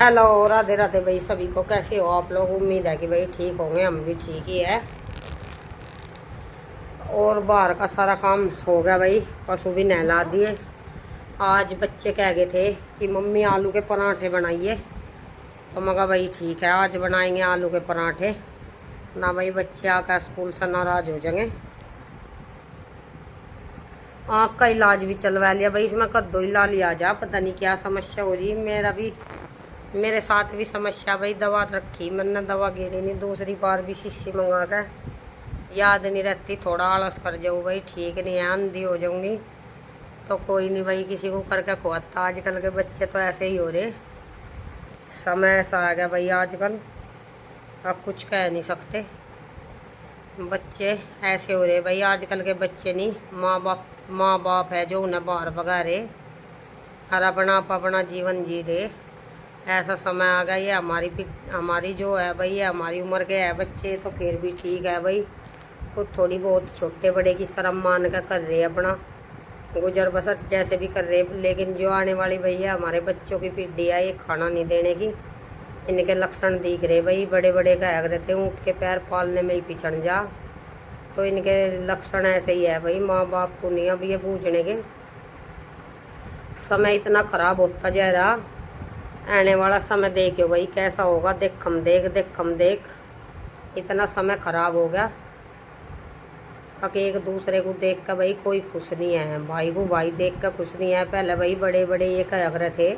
Hello, Radhe Radhe भाई सभी को। कैसे हो आप लोग? उम्मीद है कि भाई ठीक होंगे, हम भी ठीक ही है। और बाहर का सारा काम हो गया भाई, पशु भी नहला दिए। आज बच्चे कह गए थे कि मम्मी आलू के पराठे बनाइए, तो मैं कहा भाई ठीक है, आज बनाएंगे आलू के पराठे। ना भाई बच्चे आकर स्कूल से नाराज हो जाएंगे। आँख का इलाज भी चलवा लिया भाई, इसमें कद्दू ही ला लिया जा, पता नहीं क्या समस्या हो रही। मेरे साथ भी समस्या भाई। दवा रखी मैंने, दवा गिरी नहीं, दूसरी बार भी शीशी मंगा कर, याद नहीं रहती, थोड़ा आलस कर जाऊँ भाई, ठीक नहीं है, अंधी हो जाऊंगी। तो कोई नहीं भाई, किसी को करके खुआता। आजकल के बच्चे तो ऐसे ही हो रहे, समय ऐसा आ गया भाई आजकल, अब कुछ कह नहीं सकते। बच्चे ऐसे हो रहे भाई, आजकल के बच्चे नहीं, माँ बाप है जो उन्हें बाहर भगा रहे और अपना जीवन जी रहे। ऐसा समय आ गया। ये हमारी जो है भाई, ये हमारी उम्र के है बच्चे, तो फिर भी ठीक है भाई, खुद थोड़ी बहुत छोटे बड़े की शर्म मान कर रहे अपना गुजर बसर जैसे भी कर रहे। लेकिन जो आने वाली भैया हमारे बच्चों की पीढ़ी है, ये खाना नहीं देने की, इनके लक्षण दिख रहे भाई। बड़े बड़े कह रहते हैं ऊँट के पैर पालने में ही पिछड़ जा, तो इनके लक्षण ऐसे ही है भाई। माँ बाप को नहीं अब ये पूछने के। समय इतना खराब होता जा रहा, आने वाला समय देखियो भाई कैसा होगा। देख हम देख, इतना समय खराब हो गया कि एक दूसरे को देख कर भाई कोई खुश नहीं है, भाई को भाई देख कर खुश नहीं है। पहले भाई बड़े बड़े ये कह रहे थे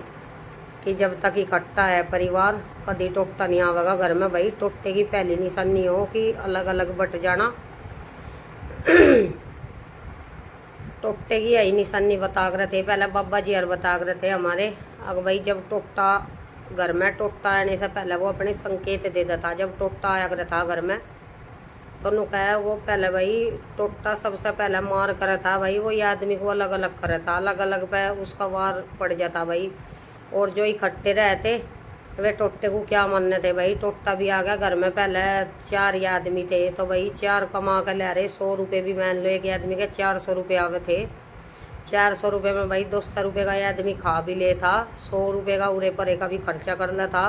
कि जब तक इकट्ठा है परिवार, कभी टोटा नहीं आवेगा घर में। भाई टोटे की पहली निशानी हो कि अलग अलग बट जाना। टोटे की यही निशानी बता रहे थे पहले बाबा जी, और बता रहे थे हमारे। अब भाई जब टोटा घर में, टोटा आने से पहले वो अपने संकेत देता था। जब टोटा आया करता था घर में, तो नु कहा वो पहले भाई टोटा सबसे पहले मार करा था भाई। वो ये आदमी को अलग अलग करा था, अलग अलग पे उसका वार पड़ जाता भाई। और जो इकट्ठे रहते वे टोटे को क्या मानने थे भाई। टोटा भी आ गया घर में, पहले 4 ही आदमी थे, तो भाई 4 कमा कर ले रहे। 100 रुपये भी मान लो एक आदमी के 400 रुपये आवे थे। 400 रुपये में भाई 200 रुपये का आदमी खा भी ले था, 100 रुपये का उरे परे का भी खर्चा कर लेता,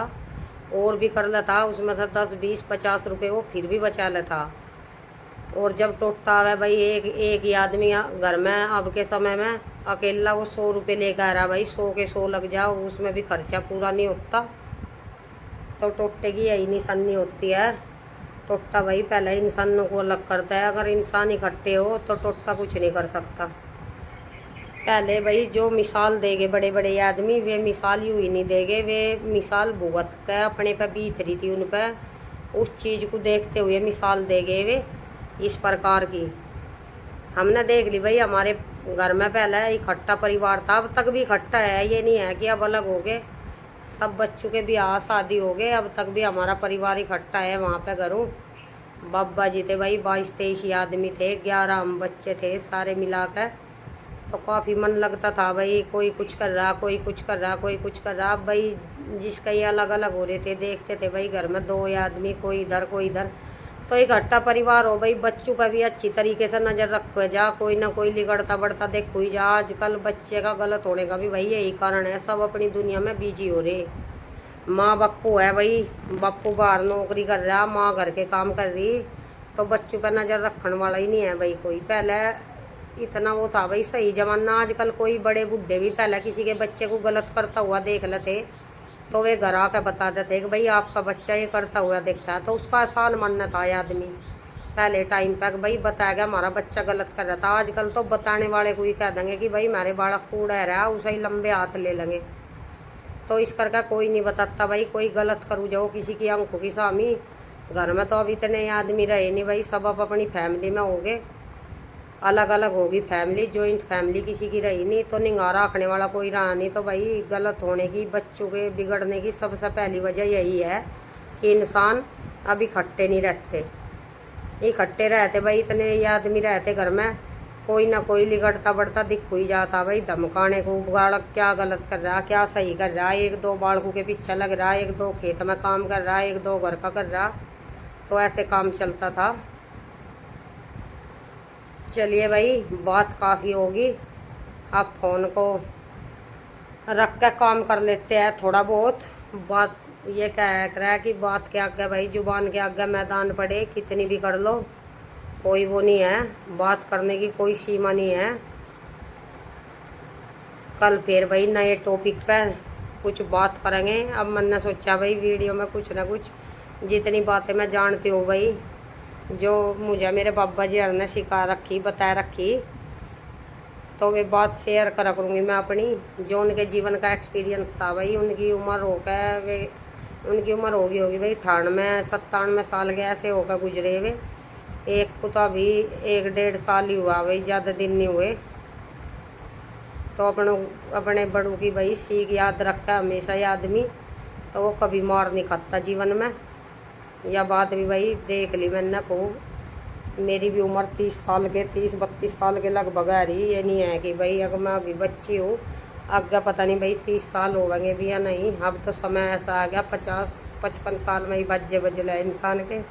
और भी कर लेता। उसमें से 10 20 50 रुपये वो फिर भी बचा लेता। और जब टोटा आवे भाई एक ही आदमी घर में, अब के समय में अकेला वो 100 रुपये लेकर आ रहा भाई। 100 के 100 लग जाओ, उसमें भी खर्चा पूरा नहीं होता। तो टोटे की यही निशानी होती है। टोटा भाई पहले इंसानों को अलग करता है। अगर इंसान इकट्ठे हो तो टोटा कुछ नहीं कर सकता। पहले भाई जो मिसाल देगे बड़े बड़े आदमी, वे मिसाल यूँ ही नहीं देगे, वे मिसाल भुगत के अपने पे बीत रही थी उन पर, उस चीज़ को देखते हुए मिसाल देगे वे इस प्रकार की। हमने देख ली भाई, हमारे घर में पहले इकट्ठा परिवार था, अब तक भी इकट्ठा है, ये नहीं है कि अब अलग हो गए। सब बच्चों के ब्याह शादी हो गए, अब तक भी हमारा परिवार इकट्ठा है। वहाँ पे घरों बाबा जी थे भाई, 22-23 आदमी थे, 11 हम बच्चे थे सारे मिलाकर। तो काफ़ी मन लगता था भाई, कोई कुछ कर रहा, कोई कुछ कर रहा, कोई कुछ कर रहा। अब भाई जिसका ये अलग अलग हो रहे थे, देखते थे भाई घर में 2 आदमी, कोई इधर कोई इधर। तो इकट्ठा परिवार हो भाई, बच्चों पर भी अच्छी तरीके से नज़र रखो जा, कोई ना कोई लिगड़ता बढ़ता देखो ही जा। आजकल बच्चे का गलत होने का भी भाई यही कारण है, सब अपनी दुनिया में बिजी हो रहे। माँ बापू है भाई, बापू बाहर नौकरी कर रहा, माँ घर के काम कर रही, तो बच्चों पर नज़र रखने वाला ही नहीं है भाई कोई। पहले इतना वो था भाई सही जमाना। आजकल कोई बड़े बूढ़े भी पहले किसी के बच्चे को गलत करता हुआ देख लेते, तो वे घर आकर बताते थे कि भाई आपका बच्चा ये करता हुआ दिखता है, तो उसका आसान मानना था आदमी पहले टाइम पर। भाई बताया गया हमारा बच्चा गलत कर रहा था। आजकल तो बताने वाले को ही कह देंगे कि भाई मेरे बालक कूड़ा रहा, उसे ही लंबे हाथ ले लेंगे। तो इस करके कोई नहीं बताता भाई, कोई गलत करूँ जाओ किसी की आंखों की सामी। घर में तो अब इतने आदमी रहे नहीं भाई, सब अब अपनी फैमिली में हो गए, अलग अलग होगी फैमिली, जॉइंट फैमिली किसी की रही नहीं। तो निगाह रखने वाला कोई रहा नहीं। तो भाई गलत होने की, बच्चों के बिगड़ने की सबसे पहली वजह यही है कि इंसान अब इकट्ठे नहीं रहते। इकट्ठे रहते भाई, इतने आदमी रहते घर में, कोई ना कोई लिगड़ता बढ़ता दिख ही जाता भाई। धमकाने को बालक क्या गलत कर रहा, क्या सही कर रहा, 1-2 बालकों के पीछे लग रहा, 1-2 खेत में काम कर रहा, 1-2 घर का कर रहा। तो ऐसे काम चलता था। चलिए भाई बात काफ़ी होगी, आप फ़ोन को रख कर काम कर लेते हैं थोड़ा बहुत। बात ये कह रहा है कि बात के आगे भाई, जुबान के आगे मैदान पड़े कितनी भी कर लो, कोई वो नहीं है, बात करने की कोई सीमा नहीं है। कल फिर भाई नए टॉपिक पर कुछ बात करेंगे। अब मैंने सोचा भाई वीडियो में कुछ ना कुछ, जितनी बातें मैं जानती हूँ भाई, जो मुझे मेरे बाबा जी ने सिखा रखी, बता रखी, तो वे बात शेयर करा करूँगी मैं अपनी, जो उनके जीवन का एक्सपीरियंस था भाई। उनकी उम्र होकर वे, उनकी उम्र होगी भाई 98 97 साल के ऐसे होकर गुजरे वे। एक को तो अभी 1 1.5 साल ही हुआ भाई, ज़्यादा दिन नहीं हुए। तो अपने बड़ों की भाई सीख याद रखता हमेशा ये आदमी, तो वो कभी मार नहीं खाता जीवन में। यह बात भी भाई देख ली मैंने खूब। मेरी भी उम्र 30 साल के, 30 32 साल के लगभग आ रही। ये नहीं है कि भाई अगर मैं अभी बच्ची हूँ, आगे पता नहीं भाई 30 साल होंगे भी या नहीं। अब तो समय ऐसा आ गया 50 55 साल में ही बज्जे बजले इंसान के।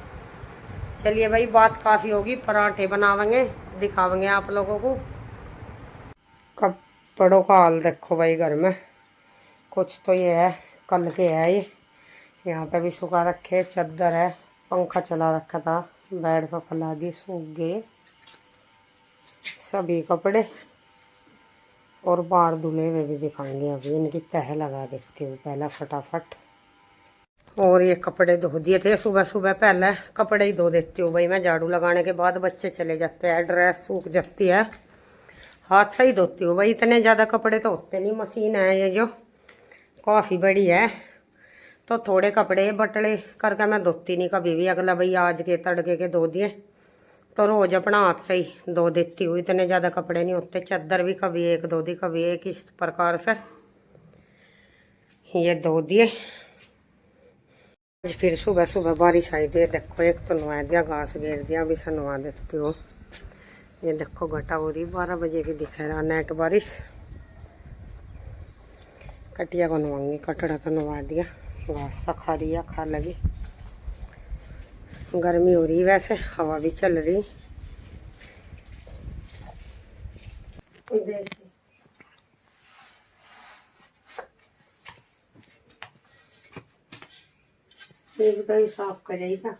चलिए भाई बात काफ़ी होगी, पराठे बनावेंगे, दिखावेंगे आप लोगों को। कपड़ों का हाल देखो भाई घर में, कुछ तो ये है कल के है ये। यहाँ पे भी सुखा रखे, चादर है, पंखा चला रखा था, बेड पर फैला दी, सूख गए सभी कपड़े। और बाहर धुले हुए भी दिखाएंगे, अभी इनकी तह लगा देती हूँ पहले फटाफट। और ये कपड़े धो दिए थे सुबह सुबह, पहले कपड़े ही धो देती हूँ भाई मैं। झाड़ू लगाने के बाद बच्चे चले जाते हैं, ड्रेस सूख जाती है, हाथ से ही धोती हूँ भाई। इतने ज़्यादा कपड़े तो होते नहीं, मशीन है ये जो काफ़ी बड़ी है, तो थोड़े कपड़े बटले करके मैं धोती नहीं कभी भी। अगला भाई आज के तड़के के धो दिए, तो रोज़ अपना हाथ से ही धो देती हूँ। इतने ज़्यादा कपड़े नहीं होते। चादर भी कभी एक धो दी, कभी एक, इस प्रकार से ये धो दिए। फिर सुबह सुबह बारिश आई थी, देखो एक तो नवा दिया, घास घेर दिया, अभी से नवा देती हूँ। ये देखो घटा हो रही, 12 बजे की दिखा रहा नेट बारिश। कटिया को नवाऊंगी, कटड़ा तो नवा दिया, घास सा खा रही है, खा लगी। गर्मी हो रही वैसे, हवा भी चल रही। एक तो ही साफ करेगा।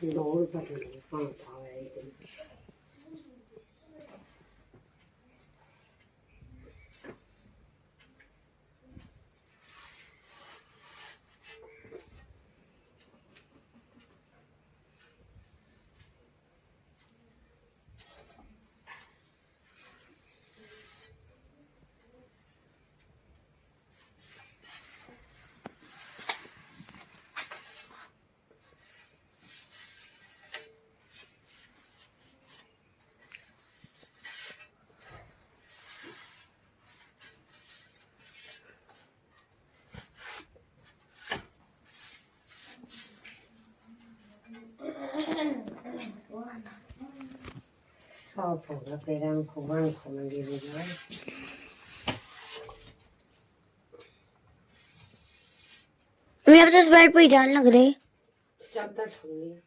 दौड़ कर रही कहाँ था साफ होगा, फिर आंखों में गिर जाए। मैं अब तो इस बेड पे ही जान लग रही। चादर ठंडी है।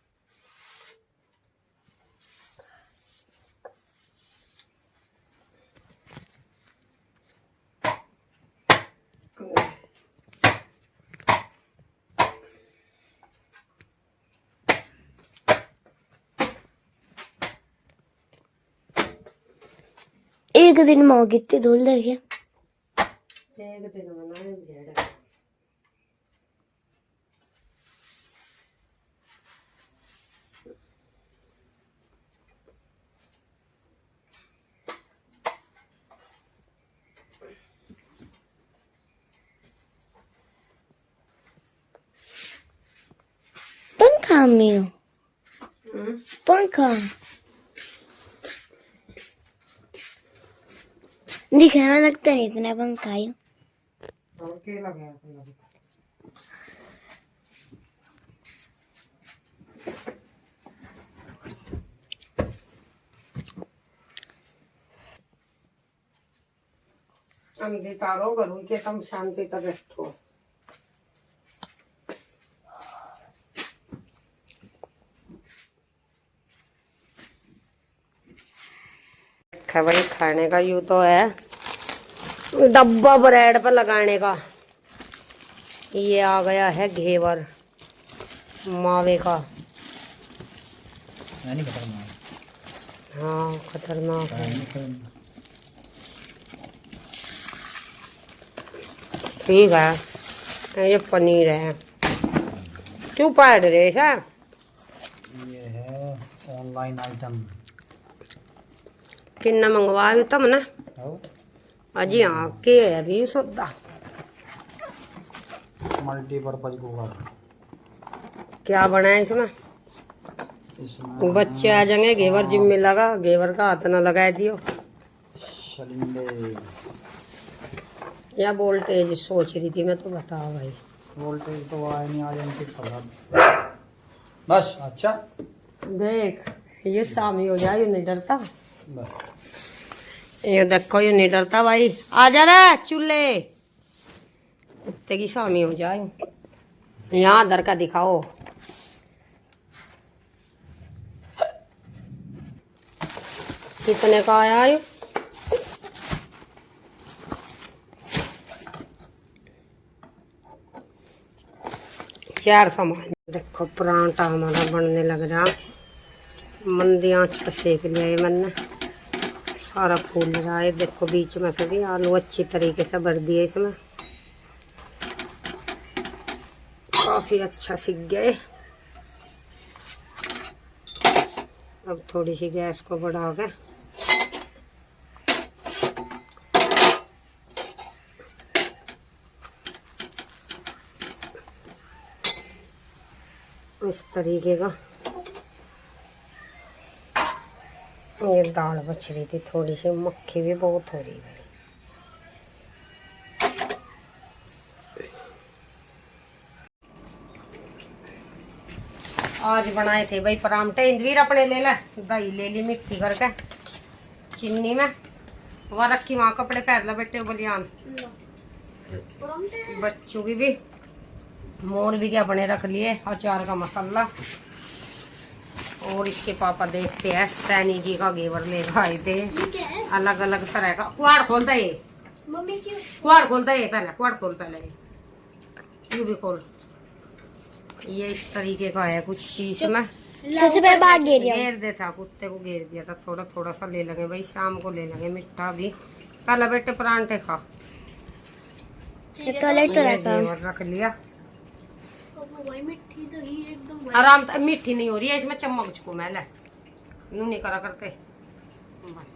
एक दिन में कितनी धूल देखिए। एक दिन बनाए जेड़ा पंखा में हो, पंखा दिखने में लगता नहीं इतना पंखा है। और के लगा है। शांति तारो करूँ कि तुम शांति तक बैठो। भाई खाने का यूं तो है डब्बा ब्रेड पर लगाने का। ये आ गया है घेवर मावे का। नहीं खतरनाक। हाँ खतरनाक है। ठीक है ये पनीर है। क्यों पाड़ रहे है? ये है ऑनलाइन आइटम। किन्ना मंगवाया तम ना अजी। हाँ के है भी सौदा। Multipurpose cooker. क्या बना है इसमें? इसमें बच्चे आ जाएंगे घेवर जिम में लगा। घेवर का हाथ ना लगा दियो। शलिंडे। या वोल्टेज सोच रही थी मैं तो बताओ भाई। वोल्टेज तो आया नहीं आज इनके खराब। बस अच्छा देख ये शामी हो जाए। ये नहीं डरता। बस ये देखो ये नहीं डरता भाई। आ जा रहा चूल्हे कुत्ते की शामी हो जाए। यहाँ दर का दिखाओ। कितने का आया ये? चार सामान। देखो परांठा हमारा बनने लग रहा। मंदी आंच पर सेक लिया ये मैंने। सारा फूल रहा है। देखो बीच में से भी आलू अच्छी तरीके से भर दिए इसमें। काफी अच्छा सीख गए। अब थोड़ी सी गैस को बढ़ा के इस तरीके का। ये दाल बच रही थी थोड़ी सी। मक्खी भी बहुत हो रही है। आज बनाए थे भाई परांठे। इंद्वीर अपने ले ले। दही ले ली मिट्टी करके चीनी में। वह रखी वहाँ कपड़े पहन ला बेटे बलियान। बच्चों की भी मोर भी के अपने रख लिए। अचार का मसाला। और इसके पापा देखते हैं सैनी जी का घेवर लेकर आए थे। अलग अलग तरह का। कुआड़ खोलता है ये। मम्मी क्यों? कुआड़ खोलता है ये। पहले कुआड़ खोल। पहले यू भी खोल। ये इस तरीके का है कुछ चीज में। सबसे पहले भाग घेर दे था कुत्ते को। घेर दिया था। थोड़ा थोड़ा सा ले लेंगे भाई। शाम को ले लेंगे मीठा भी। पहले बेटे परांठे खा। टॉयलेट तो रहता है। घेवर रख लिया। मिट्टी दही एकदम आराम मीठी नहीं हो रही है इसमें। चम्मच को मैं ले नू नहीं करा करते बस।